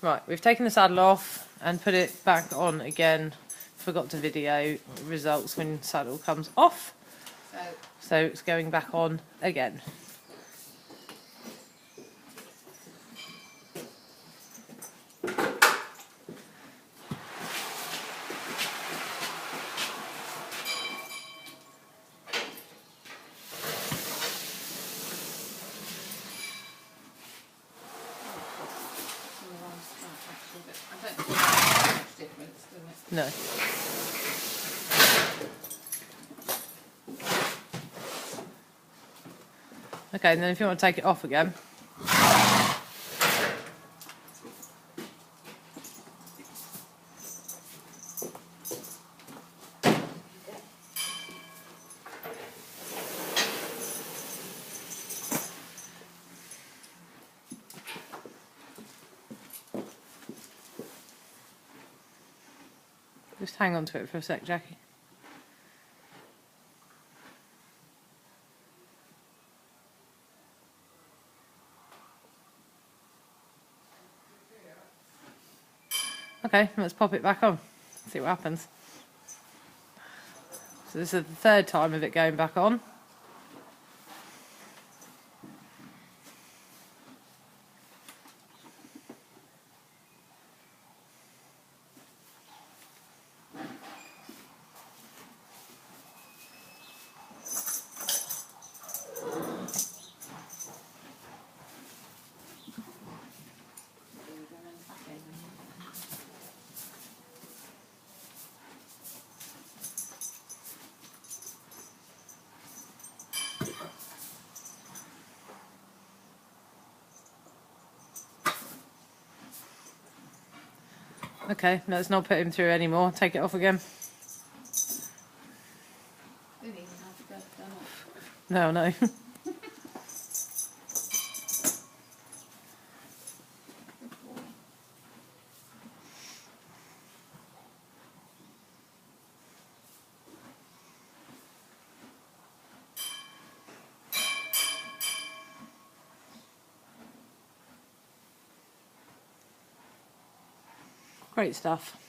Right, we've taken the saddle off and put it back on again. Forgot to video results when saddle comes off. So it's going back on again. No. Okay, and then if you want to take it off again. Just hang on to it for a sec, Jackie. Okay, let's pop it back on. See what happens. So this is the third time of it going back on. Okay, let's not put him through anymore. Take it off again. No, no. Great stuff.